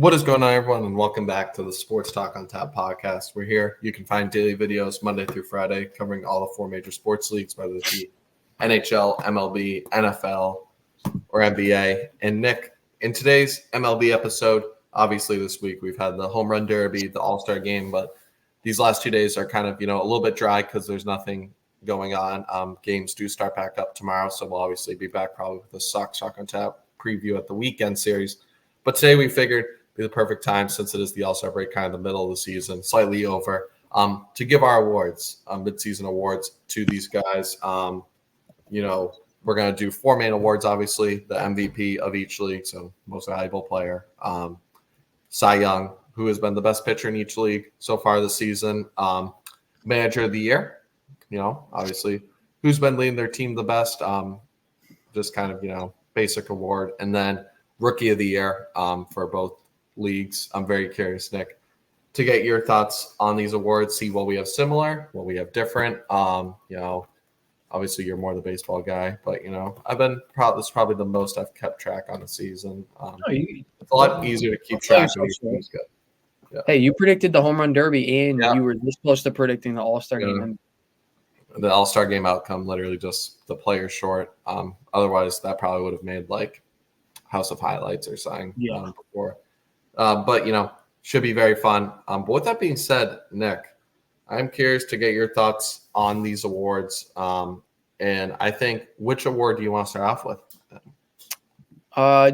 What is going on, everyone, and welcome back to the Sports Talk on Tap podcast. We're here. You can find daily videos Monday through Friday covering all the four major sports leagues, whether it be NHL, MLB, NFL, or NBA. And Nick, in today's MLB episode, obviously this week we've had the Home Run Derby, the All-Star Game, but these last 2 days are kind of, a little bit dry because there's nothing going on. Games do start back up tomorrow, so we'll obviously be back probably with a Sox Talk on Tap preview at the weekend series. But today we figured be the perfect time, since it is the All-Star break, kind of the middle of the season, slightly over, to give our awards, mid-season awards to these guys. We're going to do four main awards, obviously, the MVP of each league, so most valuable player, Cy Young, who has been the best pitcher in each league so far this season, manager of the year, obviously, who's been leading their team the best, just kind of, basic award, and then rookie of the year for both leagues. I'm very curious, Nick, to get your thoughts on these awards, see what we have similar, what we have different. Obviously you're more the baseball guy, but I've been this is probably the most I've kept track on the season. It's a lot easier to keep track of these things. Good. Yeah. Hey, you predicted the Home Run Derby, and you were this close to predicting the All-Star Game. The All-Star Game outcome, literally just the player short. Otherwise, that probably would have made like House of Highlights or something before. But should be very fun. But with that being said, Nick, I'm curious to get your thoughts on these awards. And I think, which award do you want to start off with?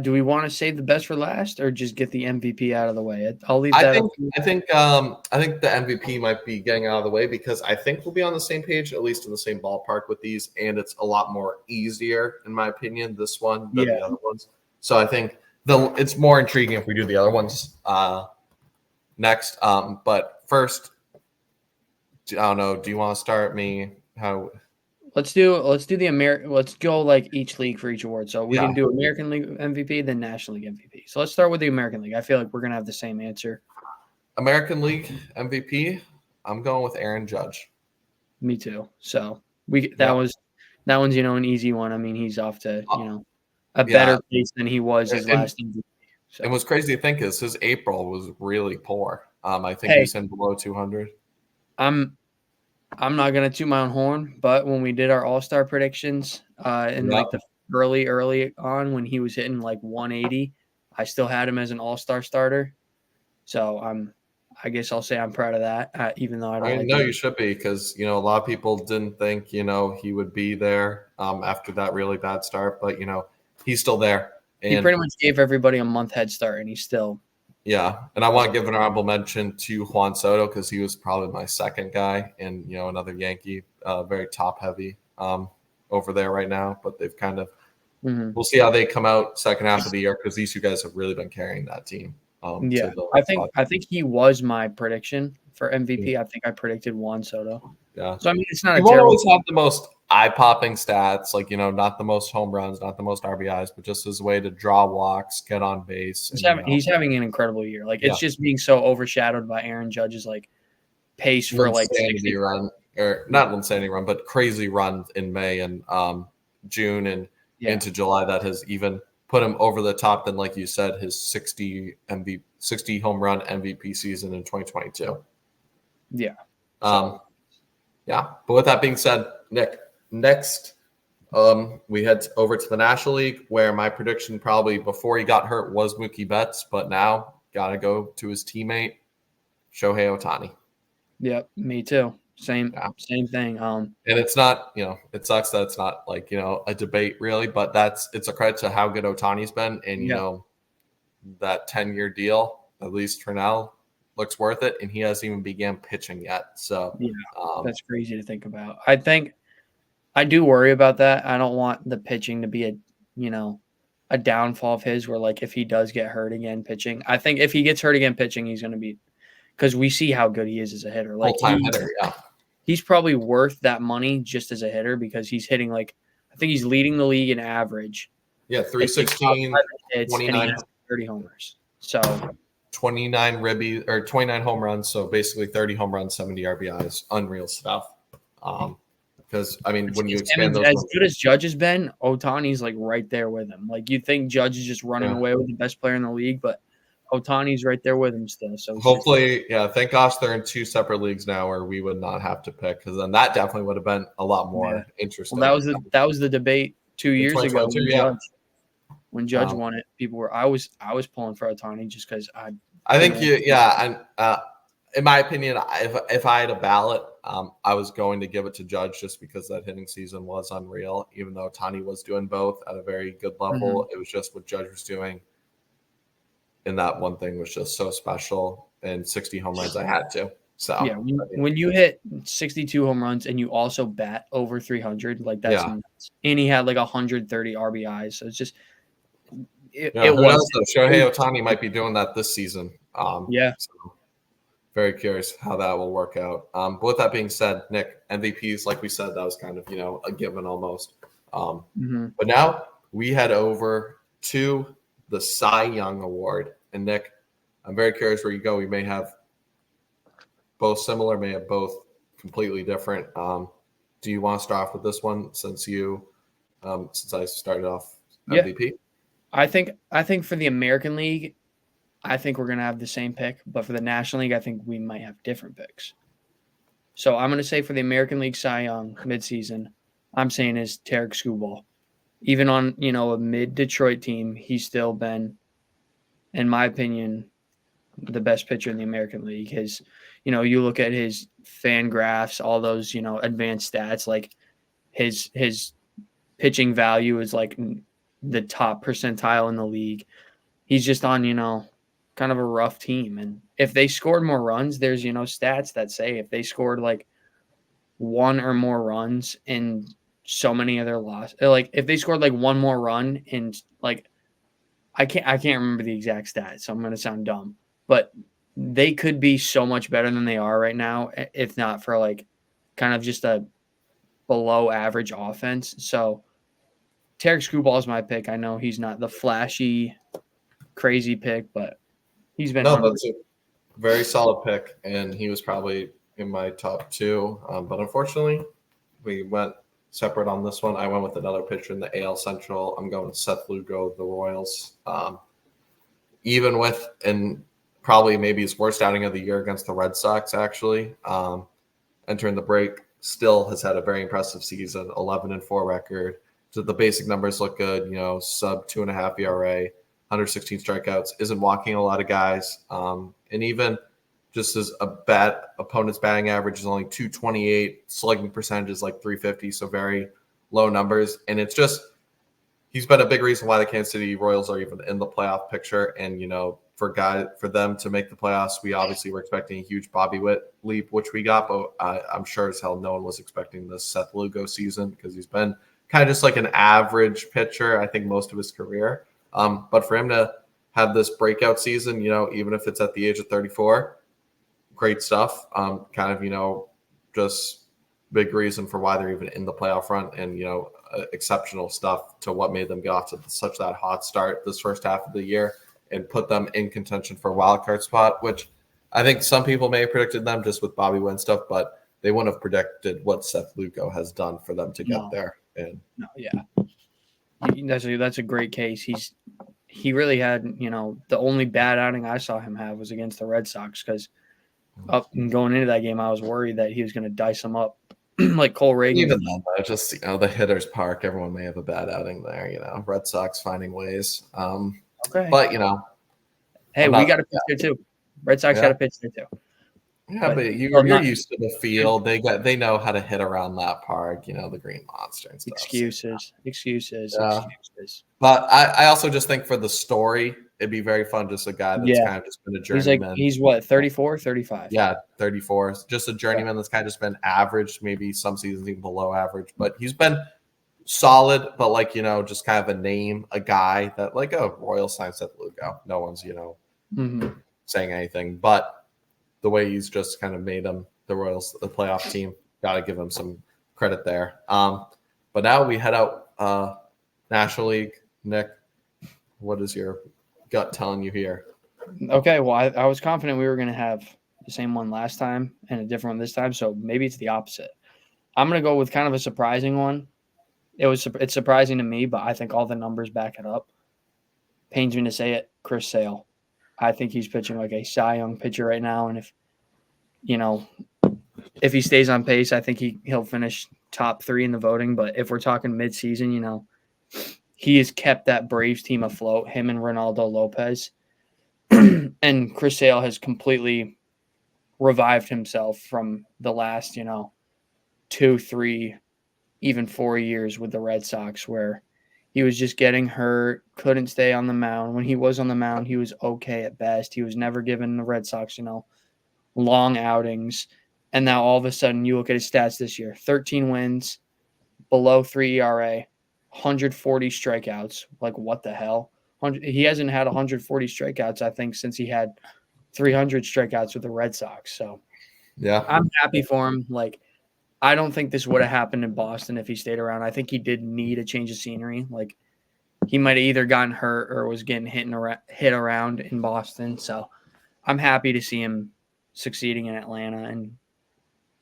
Do we want to save the best for last, or just get the MVP out of the way? I'll leave that. I think the MVP might be getting out of the way, because I think we'll be on the same page, at least in the same ballpark with these, and it's a lot more easier, in my opinion, this one than the other ones. So I think it's more intriguing if we do the other ones next. But first, I don't know. Do you want to start me? How? Let's do the American. Let's go like each league for each award. So we can do American League MVP, then National League MVP. So let's start with the American League. I feel like we're gonna have the same answer. American League MVP. I'm going with Aaron Judge. Me too. So that one's an easy one. I mean, he's off to a better pace than he was his last MVP. So. And what's crazy to think is his April was really poor. I think he's in below 200. I'm not gonna toot my own horn, but when we did our All-Star predictions like the early on, when he was hitting like 180, I still had him as an All-Star starter. So I guess I'll say I'm proud of that, even though I don't. No, you should be, because a lot of people didn't think he would be there after that really bad start, but he's still there. And he pretty much gave everybody a month head start, and he's still. Yeah, and I want to give an honorable mention to Juan Soto, because he was probably my second guy, and another Yankee, very top heavy over there right now. But they've kind of we'll see how they come out second half of the year, because these two guys have really been carrying that team. I think he was my prediction for MVP. I think I predicted Juan Soto. Yeah. So I mean, it's not. He won't always have the most eye-popping stats, like not the most home runs, not the most RBIs, but just his way to draw walks, get on base. He's having an incredible year. Like it's just being so overshadowed by Aaron Judge's like pace for like insanity run, or not insanity run, but crazy run in May and June and into July that has even put him over the top than, like you said, his 60 home run MVP season in 2022. Yeah. But with that being said, Nick, next we head over to the National League, where my prediction probably before he got hurt was Mookie Betts, but now got to go to his teammate, Shohei Ohtani. Yep, me too. Same thing. And it's not, it sucks that it's not like, a debate really, but it's a credit to how good Ohtani's been. And, that 10-year deal, at least for now, looks worth it. And he hasn't even began pitching yet. So that's crazy to think about. I think I do worry about that. I don't want the pitching to be a downfall of his, where like if he does get hurt again pitching, I think if he gets hurt again pitching, he's going to be, because we see how good he is as a hitter. Like full-time hitter, he's probably worth that money just as a hitter, because he's hitting I think he's leading the league in average. Yeah, 316, 29, 30 homers. So 29 home runs. So basically 30 home runs, 70 RBIs, unreal stuff. Because when you expand those, as good as Judge has been, Ohtani's like right there with him. Like you'd think Judge is just running away with the best player in the league, but Otani's right there with him still. So hopefully, thank gosh they're in 2 separate leagues now where we would not have to pick, because then that definitely would have been a lot more interesting. Well, that was the debate 2 years ago when Judge won it. People were I was pulling for Otani just because I think in my opinion, if I had a ballot, I was going to give it to Judge just because that hitting season was unreal. Even though Otani was doing both at a very good level, it was just what Judge was doing. And that one thing was just so special. And 60 home runs, I had to. So yeah, when you hit 62 home runs and you also bat over 300, like that's nuts. And he had like 130 RBIs. So it's just it was. Shohei Ohtani might be doing that this season. So very curious how that will work out. But with that being said, Nick, MVPs, like we said, that was kind of a given almost. But now we head over to the Cy Young Award. And Nick, I'm very curious where you go. We may have both similar, may have both completely different. Do you want to start off with this one since I started off MVP? Yeah. I think for the American League, I think we're going to have the same pick. But for the National League, I think we might have different picks. So I'm going to say for the American League Cy Young midseason, I'm saying is Tarek Skubal. Even on, a mid-Detroit team, he's still been, in my opinion, the best pitcher in the American League. You look at his fan graphs, all those, advanced stats, like his pitching value is like the top percentile in the league. He's just on, kind of a rough team. And if they scored more runs, there's, stats that say if they scored like one or more runs in so many other losses, like if they scored like one more run and like, I can't remember the exact stats, so I'm going to sound dumb, but they could be so much better than they are right now, if not for like kind of just a below average offense. So Tarek Skubal is my pick. I know he's not the flashy, crazy pick, but he's been that's a very solid pick, and he was probably in my top 2. But unfortunately, we went separate on this one. I went with another pitcher in the AL Central. I'm going Seth Lugo, the Royals. Even with, and probably maybe his worst outing of the year against the Red Sox, actually, entering the break, still has had a very impressive season, 11-4 record. So the basic numbers look good, sub 2.5 ERA, 116 strikeouts, isn't walking a lot of guys. And even just as a opponent's batting average is only 228, slugging percentage is like 350, so very low numbers. And it's just, he's been a big reason why the Kansas City Royals are even in the playoff picture. And, for them to make the playoffs, we obviously were expecting a huge Bobby Witt leap, which we got, but I'm sure as hell no one was expecting this Seth Lugo season, because he's been kind of just like an average pitcher, I think, most of his career. But for him to have this breakout season, even if it's at the age of 34, great stuff. Just big reason for why they're even in the playoff run, and exceptional stuff to what made them get off to such that hot start this first half of the year and put them in contention for a wild card spot, which I think some people may have predicted them just with Bobby Witt stuff, but they wouldn't have predicted what Seth Lugo has done for them to get there. And that's a great case. He really had, the only bad outing I saw him have was against the Red Sox, because up and going into that game, I was worried that he was going to dice them up like Cole Reagan. Even though, just the hitter's park, everyone may have a bad outing there. Red Sox finding ways. Okay, but hey, we got a pitch there too. Red Sox got a pitch there too. Yeah, but you're used to the field. They know how to hit around that park. The Green Monster and stuff. Excuses. But I also just think for the story, it'd be very fun. Just a guy that's kind of just been a journeyman. He's what, 34, 35? Yeah, 34. Just a journeyman that's kind of just been average, maybe some seasons even below average. But he's been solid, but just kind of a name, a guy that Royal sign Seth Lugo. No one's, saying anything. But the way he's just kind of made them, the Royals, the playoff team, got to give him some credit there. But now we head out National League. Nick, what is your gut telling you here? Okay, well, I was confident we were going to have the same one last time and a different one this time, so maybe it's the opposite. I'm going to go with kind of a surprising one. It's surprising to me, but I think all the numbers back it up. Pains me to say it, Chris Sale. I think he's pitching like a Cy Young pitcher right now. And if he stays on pace, I think he'll finish top 3 in the voting. But if we're talking midseason, he has kept that Braves team afloat, him and Ronaldo Lopez. And Chris Sale has completely revived himself from the last, 2, 3, even 4 years with the Red Sox, where he was just getting hurt, couldn't stay on the mound. When he was on the mound, he was okay at best. He was never given the Red Sox, long outings. And now all of a sudden you look at his stats this year, 13 wins, below 3 ERA, 140 strikeouts. Like, what the hell? He hasn't had 140 strikeouts, I think, since he had 300 strikeouts with the Red Sox. So Yeah, I'm happy for him. Like, I don't think this would have happened in Boston if he stayed around. I think he did need a change of scenery. Like, he might have either gotten hurt or was getting hit around in Boston. So I'm happy to see him succeeding in Atlanta. And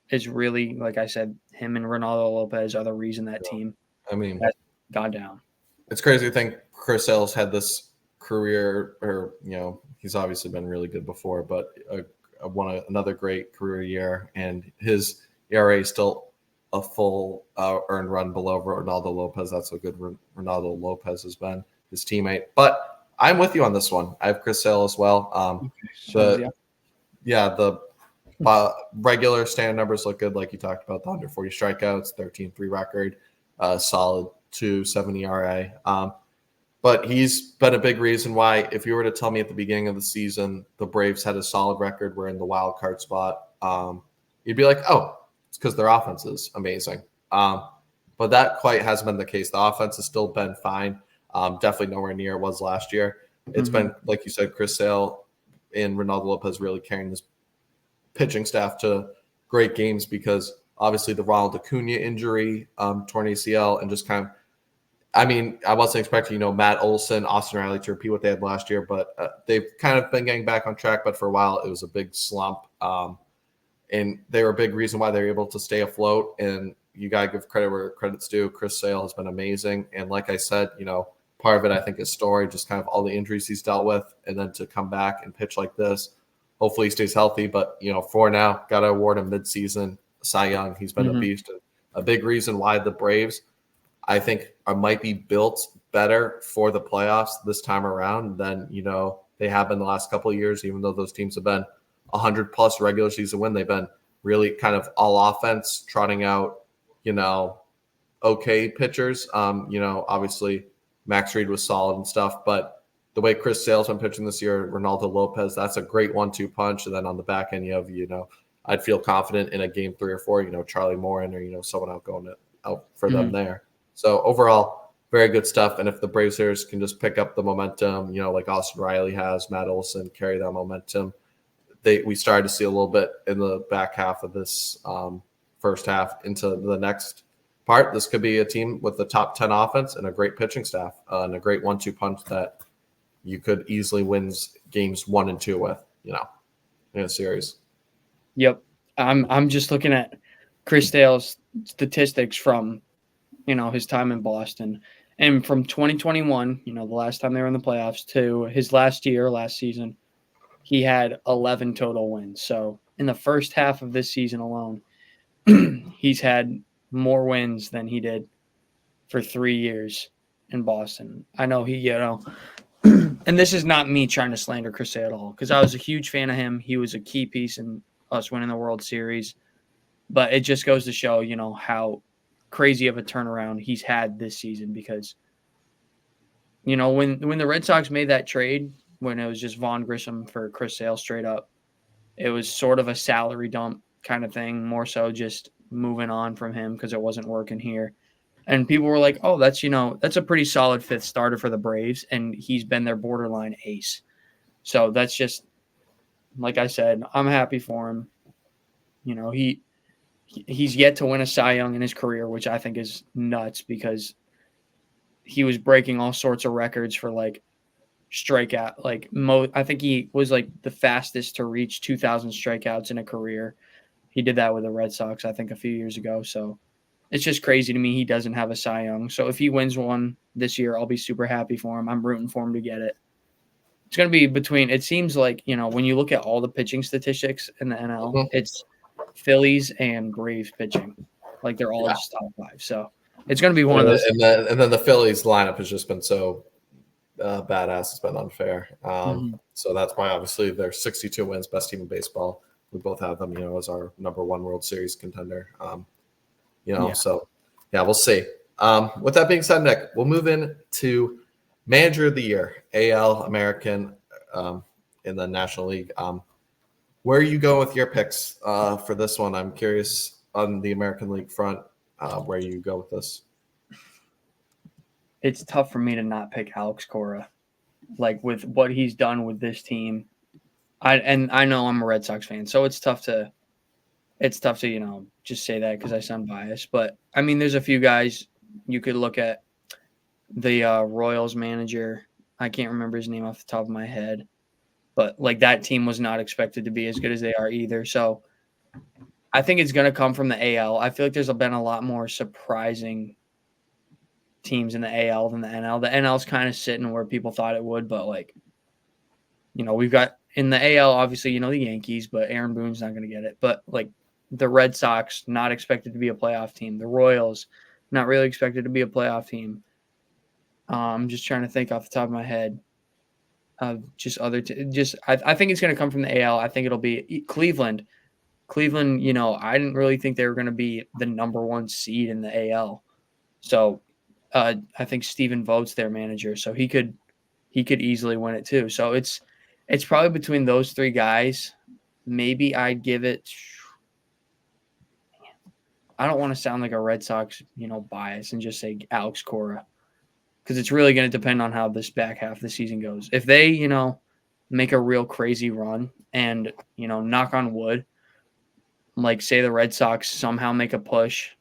it's really, like I said, him and Ronaldo Lopez are the reason that team has gone down. It's crazy to think Chris Sale's had this career, or he's obviously been really good before, but won another great career year, and his ERA is still a full earned run below Ronaldo Lopez. That's how good Ronaldo Lopez has been, his teammate. But I'm with you on this one. I have Chris Sale as well. The regular standard numbers look good, like you talked about, the 140 strikeouts, 13-3 record, solid 2.70 ERA. But he's been a big reason why, if you were to tell me at the beginning of the season the Braves had a solid record, we're in the wild card spot, you'd be like, oh, it's because their offense is amazing. But that quite hasn't been the case. The offense has still been fine. Definitely nowhere near it was last year. It's been, like you said, Chris Sale and Ronaldo Lopez really carrying this pitching staff to great games, because obviously the Ronald Acuna injury, torn ACL, and just kind of, I wasn't expecting, Matt Olson, Austin Riley to repeat what they had last year, but they've kind of been getting back on track. But for a while, it was a big slump. And they were a big reason why they were able to stay afloat. And you got to give credit where credit's due. Chris Sale has been amazing. And like I said, part of it, I think, is story, just kind of all the injuries he's dealt with. And then to come back and pitch like this, hopefully he stays healthy. But, for now, got to award him midseason Cy Young. He's been a beast. A big reason why the Braves, I think, might be built better for the playoffs this time around than, they have been the last couple of years, even though those teams have been 100-plus regular season win. They've been really kind of all offense, trotting out, okay pitchers. Obviously Max Reed was solid and stuff, but the way Chris Sale's been pitching this year, Ronaldo Lopez, that's a great 1-2 punch. And then on the back end, you have, I'd feel confident in a game 3 or 4, Charlie Morin or, someone out for them there. So overall, very good stuff. And if the Braves hitters can just pick up the momentum, like Austin Riley has, Matt Olson, carry that momentum, we started to see a little bit in the back half of this first half into the next part. This could be a team with the top 10 offense and a great pitching staff and a great 1-2 punch that you could easily win games 1 and 2 with, in a series. Yep. I'm just looking at Chris Sale's statistics from, his time in Boston. And from 2021, the last time they were in the playoffs, to his last season, he had 11 total wins. So in the first half of this season alone, he's had more wins than he did for 3 years in Boston. I know and this is not me trying to slander Chris Sale at all, because I was a huge fan of him. He was a key piece in us winning the World Series. But it just goes to show, how crazy of a turnaround he's had this season, because, when the Red Sox made that trade, when it was just Vaughn Grissom for Chris Sale straight up, it was sort of a salary dump kind of thing, more so just moving on from him because it wasn't working here. And people were like, oh, that's a pretty solid 5th starter for the Braves, and he's been their borderline ace. So that's just, like I said, I'm happy for him. He's yet to win a Cy Young in his career, which I think is nuts, because he was breaking all sorts of records for strikeout. I think he was the fastest to reach 2,000 strikeouts in a career. He did that with the Red Sox, I think, a few years ago. So it's just crazy to me he doesn't have a Cy Young. So if he wins one this year, I'll be super happy for him. I'm rooting for him to get it. It's going to be between. It seems like when you look at all the pitching statistics in the NL, it's Phillies and Braves pitching, like they're all just top 5. So it's going to be one of those. And then the Phillies lineup has just been so badass. It's been unfair. So that's why obviously they're 62 wins, best team in baseball. We both have them, as our number 1 World Series contender. So yeah, we'll see. With that being said, Nick, we'll move in to Manager of the Year, AL, American, in the National League. Where are you going with your picks for this one? I'm curious on the American League front, where you go with this. It's tough for me to not pick Alex Cora, like with what he's done with this team. I know I'm a Red Sox fan, so it's tough to just say that because I sound biased. But I mean, there's a few guys you could look at. The Royals manager, I can't remember his name off the top of my head, but like that team was not expected to be as good as they are either. So I think it's going to come from the AL. I feel like there's been a lot more surprising teams in the AL than the NL. The NL's kind of sitting where people thought it would, but we've got in the AL, obviously, the Yankees, but Aaron Boone's not going to get it. But like the Red Sox, not expected to be a playoff team. The Royals, not really expected to be a playoff team. I'm just trying to think off the top of my head of just other I think it's going to come from the AL. I think it'll be Cleveland. Cleveland, I didn't really think they were going to be the number 1 seed in the AL. So I think Stephen Vogt's their manager, so he could easily win it too. So it's probably between those 3 guys. Maybe I'd give it. I don't want to sound like a Red Sox, bias and just say Alex Cora, because it's really going to depend on how this back half of the season goes. If they, make a real crazy run and, knock on wood, like say the Red Sox somehow make a push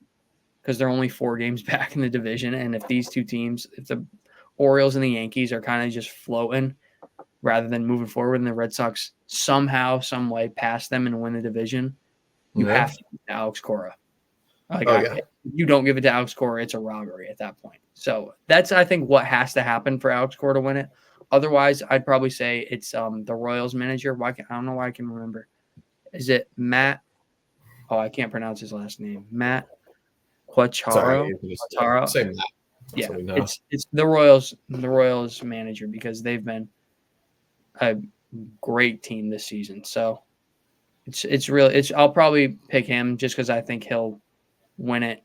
because they're only 4 games back in the division. And if these 2 teams, if the Orioles and the Yankees are kind of just floating rather than moving forward and the Red Sox somehow, some way pass them and win the division, you have to give Alex Cora. If you don't give it to Alex Cora, it's a robbery at that point. So that's, I think, what has to happen for Alex Cora to win it. Otherwise, I'd probably say it's the Royals manager. I don't know why I can remember. Is it Matt? Oh, I can't pronounce his last name. Matt Quatraro. Same Matt. Yeah, it's the Royals manager, because they've been a great team this season. So I'll probably pick him just because I think he'll win it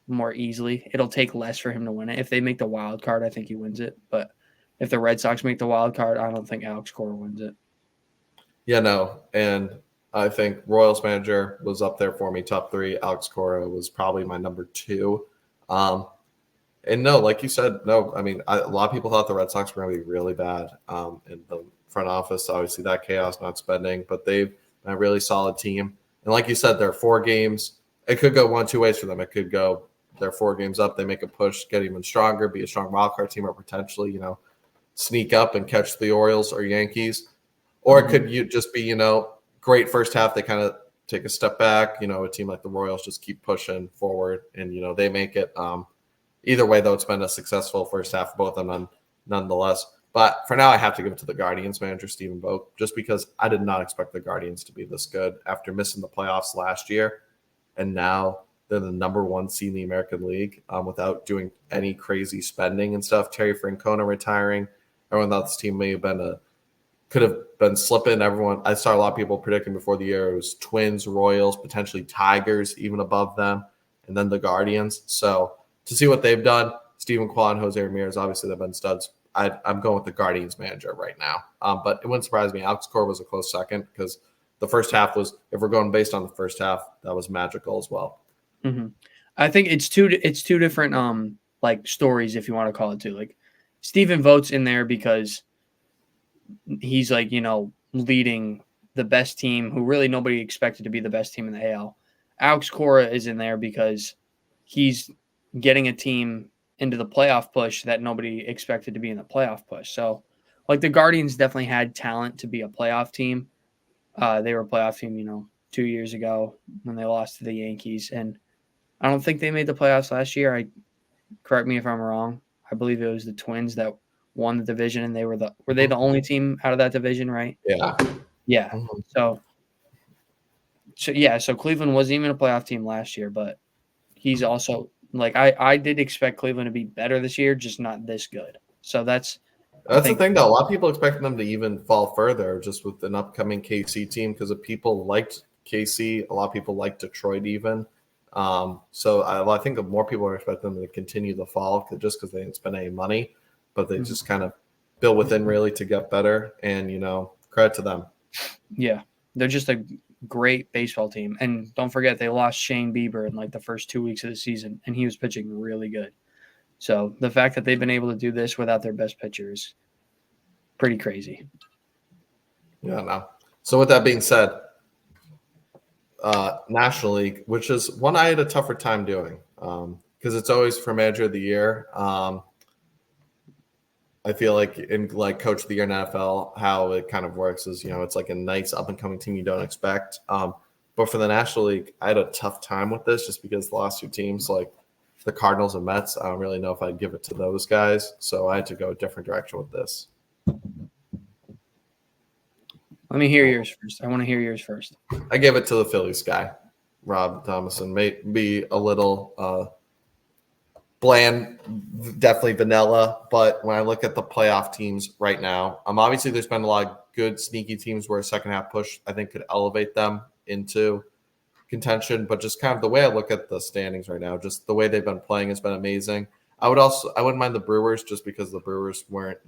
more easily. It'll take less for him to win it. If they make the wild card, I think he wins it. But if the Red Sox make the wild card, I don't think Alex Cora wins it. Yeah, no. And I think Royals manager was up there for me, top 3. Alex Cora was probably my number 2. And no, like you said, no, I mean, a lot of people thought the Red Sox were going to be really bad in the front office. Obviously, that chaos, not spending, but they've been a really solid team. And like you said, there are 4 games. It could go 1-2 ways for them. It could go, they're 4 games up, they make a push, get even stronger, be a strong wildcard team, or potentially, sneak up and catch the Orioles or Yankees. Or it could just be, great first half. They kind of take a step back. A team like the Royals just keep pushing forward, and, they make it. Either way, though, it's been a successful first half for both of them nonetheless. But for now, I have to give it to the Guardians manager, Stephen Vogt, just because I did not expect the Guardians to be this good after missing the playoffs last year. And now they're the number 1 seed in the American League without doing any crazy spending and stuff. Terry Francona retiring. Everyone thought this team could have been slipping. I saw a lot of people predicting before the year it was Twins, Royals, potentially Tigers, even above them, and then the Guardians. So to see what they've done, Steven Kwan, Jose Ramirez, obviously they've been studs. I'm going with the Guardians manager right now. But it wouldn't surprise me. Alex Cora was a close second because the first half was, if we're going based on the first half, that was magical as well. Mm-hmm. I think it's two different stories, if you want to call it too. Like Stephen Vogt's in there because he's leading the best team who really nobody expected to be the best team in the AL. Alex Cora is in there because he's getting a team into the playoff push that nobody expected to be in the playoff push. So the Guardians definitely had talent to be a playoff team. They were a playoff team, 2 years ago when they lost to the Yankees. And I don't think they made the playoffs last year. Correct me if I'm wrong. I believe it was the Twins that won the division, and were they the only team out of that division, right? Yeah. Yeah. Mhm. So Cleveland wasn't even a playoff team last year, but he's also like I did expect Cleveland to be better this year, just not this good. So That's the thing, though. A lot of people expect them to even fall further just with an upcoming KC team because if people liked KC, a lot of people like Detroit even. So I think more people are expecting them to continue to fall just because they didn't spend any money, but they just kind of build within really to get better. And, credit to them. Yeah, they're just a great baseball team. And don't forget, they lost Shane Bieber in like the first 2 weeks of the season, and he was pitching really good. So the fact that they've been able to do this without their best pitcher is pretty crazy. Yeah, no. So with that being said, National League, which is one I had a tougher time doing because it's always for Manager of the Year. I feel like in like Coach of the Year in NFL, how it kind of works is, it's like a nice up and coming team you don't expect. But for the National League, I had a tough time with this just because the last two teams, like the Cardinals and Mets, I don't really know if I'd give it to those guys. So I had to go a different direction with this. Let me hear yours first. I want to hear yours first. I gave it to the Phillies guy, Rob Thomason. May be a little bland, definitely vanilla. But when I look at the playoff teams right now, obviously there's been a lot of good sneaky teams where a second half push I think could elevate them into contention. But just kind of the way I look at the standings right now, just the way they've been playing has been amazing. I wouldn't mind the Brewers just because the Brewers weren't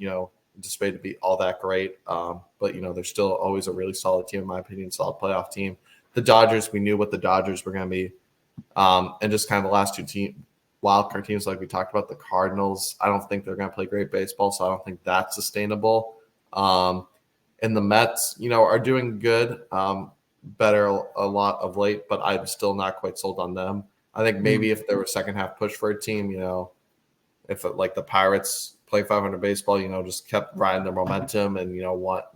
anticipated to be all that great. But they're still always a really solid team, in my opinion, solid playoff team. The Dodgers, we knew what the Dodgers were going to be. And just kind of the last two wild card teams, like we talked about, the Cardinals, I don't think they're going to play great baseball, so I don't think that's sustainable. And the Mets, are doing good, better a lot of late, but I'm still not quite sold on them. I think maybe if there was second half push for a team, if like the Pirates play 500 baseball, just kept riding their momentum and,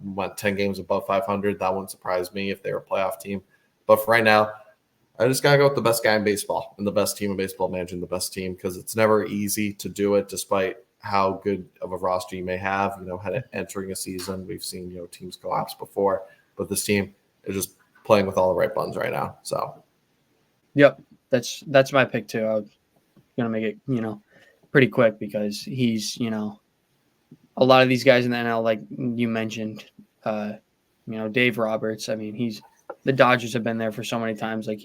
went 10 games above 500, that wouldn't surprise me if they were a playoff team. But for right now, I just got to go with the best guy in baseball and the best team in baseball, managing the best team, because it's never easy to do it despite how good of a roster you may have. Entering a season, we've seen, teams collapse before, but this team is just playing with all the right buttons right now. So, yep, that's my pick too. I was going to make it, pretty quick because he's, a lot of these guys in the NL, like you mentioned, Dave Roberts. I mean, the Dodgers have been there for so many times. Like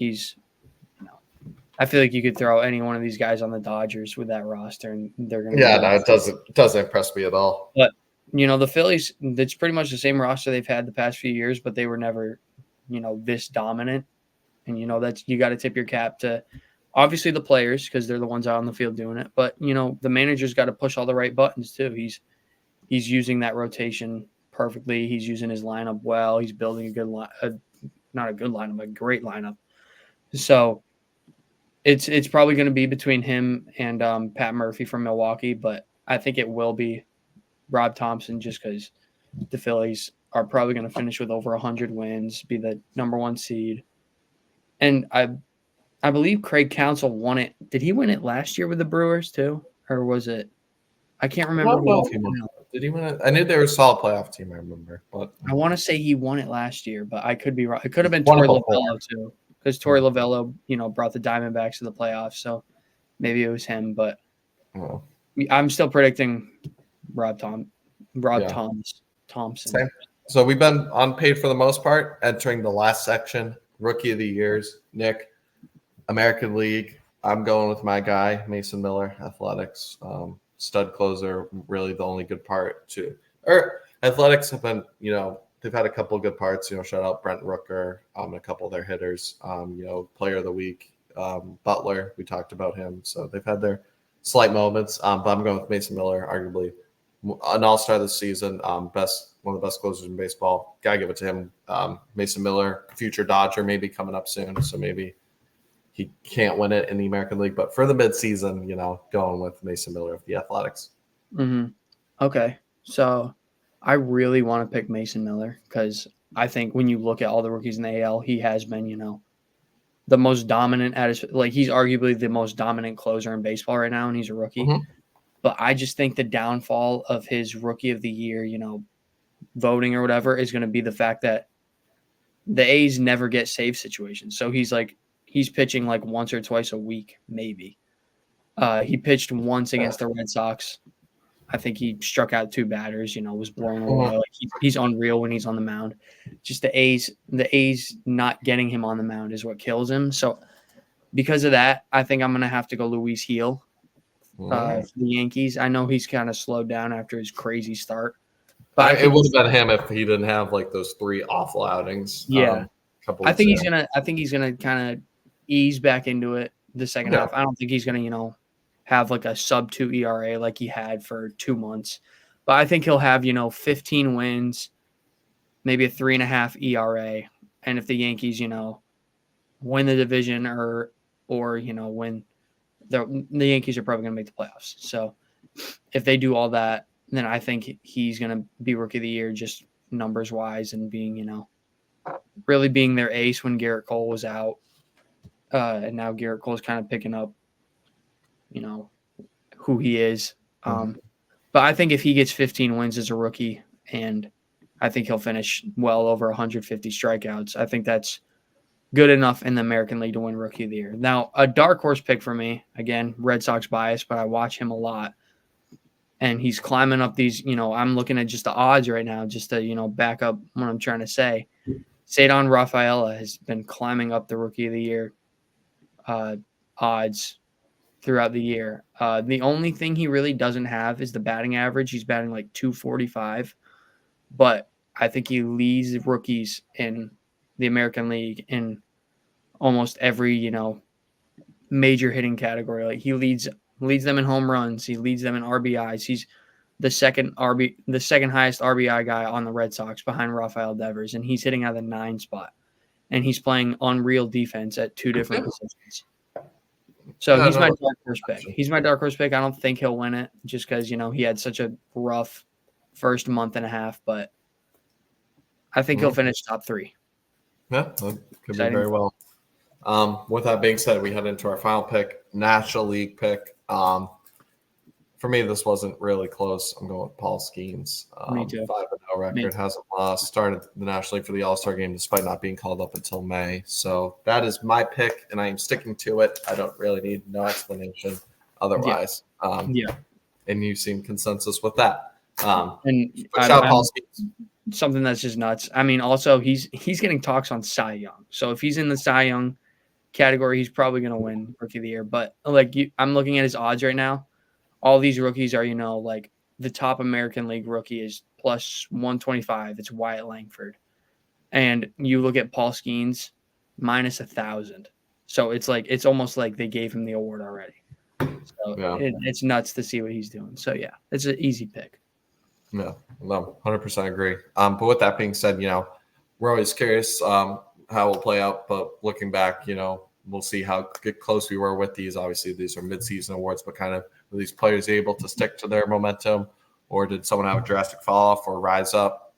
I feel like you could throw any one of these guys on the Dodgers with that roster and they're going to. Yeah, no, it doesn't impress me at all. But, the Phillies, it's pretty much the same roster they've had the past few years, but they were never, this dominant. And, that's, you got to tip your cap to obviously the players because they're the ones out on the field doing it. But, the manager's got to push all the right buttons too. He's using that rotation perfectly. He's using his lineup well. He's building a good not a good lineup, a great lineup. So it's probably going to be between him and Pat Murphy from Milwaukee, but I think it will be Rob Thompson just because the Phillies are probably going to finish with over 100 wins, be the number one seed. And I believe Craig Counsell won it. Did he win it last year with the Brewers too? Or was it? I can't remember. Did he win it? I knew they were a solid playoff team, I remember. But I want to say he won it last year, but I could be wrong. It could have been Torey Lovello too, because Torey Lovello, brought the Diamondbacks to the playoffs. So maybe it was him, but I'm still predicting Rob Thompson. Same. So we've been on paid for the most part, entering the last section, Rookie of the Years. Nick, American League. I'm going with my guy, Mason Miller, Athletics. Stud closer, really the only good part too. Athletics have been, they've had a couple of good parts. Shout out Brent Rooker, a couple of their hitters. Player of the week, Butler. We talked about him, so they've had their slight moments. But I'm going with Mason Miller, arguably an all-star this season. One of the best closers in baseball. Gotta give it to him. Mason Miller, future Dodger, maybe coming up soon. So maybe he can't win it in the American League, but for the midseason, going with Mason Miller of the Athletics. Mm-hmm. Okay. So I really want to pick Mason Miller because I think when you look at all the rookies in the AL, he has been, the most dominant he's arguably the most dominant closer in baseball right now, and he's a rookie. Mm-hmm. But I just think the downfall of his rookie of the year, voting or whatever is going to be the fact that the A's never get save situations. So he's pitching like once or twice a week, maybe. He pitched once against the Red Sox. I think he struck out 2 batters, was blown away. Like he's unreal when he's on the mound. Just the A's not getting him on the mound is what kills him. So because of that, I think I'm going to have to go Luis Gil for the Yankees. I know he's kind of slowed down after his crazy start. But it would have been him if he didn't have like those 3 awful outings. Yeah. I think he's gonna kind of ease back into it the second half. I don't think he's gonna, have like a sub-2 ERA like he had for 2 months. But I think he'll have, 15 wins, maybe a 3.5 ERA. And if the Yankees, win the division or win, the Yankees are probably going to make the playoffs. So if they do all that, then I think he's going to be Rookie of the Year just numbers-wise and being, really being their ace when Garrett Cole was out. And now Garrett Cole's kind of picking up, who he is. But I think if he gets 15 wins as a rookie, and I think he'll finish well over 150 strikeouts, I think that's good enough in the American League to win Rookie of the Year. Now, a dark horse pick for me, again, Red Sox bias, but I watch him a lot. And he's climbing up these, I'm looking at just the odds right now just to, back up what I'm trying to say. Cedar Rafaela has been climbing up the Rookie of the Year odds throughout the year. The only thing he really doesn't have is the batting average. He's batting like 245, but I think he leads rookies in the American League in almost every, major hitting category. Like he leads them in home runs. He leads them in RBIs. He's the second highest RBI guy on the Red Sox behind Rafael Devers, and he's hitting out of the 9 spot. And he's playing unreal defense at 2 different positions. So he's my dark horse pick. He's my dark horse pick. I don't think he'll win it just because, he had such a rough first month and a half, but I think he'll finish top 3. Yeah, that could be very well. With that being said, we head into our final pick, National League pick. For me, this wasn't really close. I'm going with Paul Skeens. Me too. 5-0 record, hasn't lost. Started the National League for the All-Star game despite not being called up until May. So that is my pick, and I am sticking to it. I don't really need no explanation otherwise. And you seem consensus with that. And shout out Paul Skeens. Something that's just nuts. I mean, also he's getting talks on Cy Young. So if he's in the Cy Young category, he's probably going to win Rookie of the Year. But I'm looking at his odds right now. All these rookies are, like the top American League rookie is plus 125. It's Wyatt Langford. And you look at Paul Skeens, minus 1,000. So it's almost like they gave him the award already. So it's nuts to see what he's doing. So, yeah, it's an easy pick. No, 100% agree. But with that being said, we're always curious how it'll play out. But looking back, we'll see how close we were with these. Obviously, these are mid-season awards, but kind of were these players able to stick to their momentum, or did someone have a drastic fall off or rise up?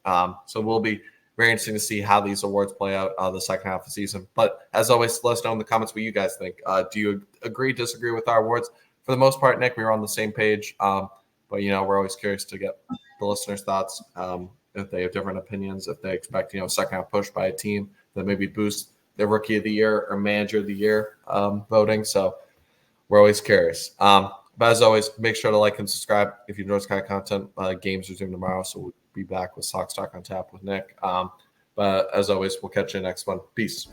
So we'll be very interesting to see how these awards play out the second half of the season. But as always, let us know in the comments what you guys think. Do you agree, disagree with our awards? For the most part, Nick, we were on the same page. But, we're always curious to get the listeners' thoughts. If they have different opinions, if they expect, second half push by a team that maybe boost their Rookie of the Year or Manager of the Year voting. So we're always curious. But as always, make sure to like and subscribe if you enjoy this kind of content. Games resume tomorrow, so we'll be back with Sox Talk on Tap with Nick. But as always, we'll catch you next one. Peace.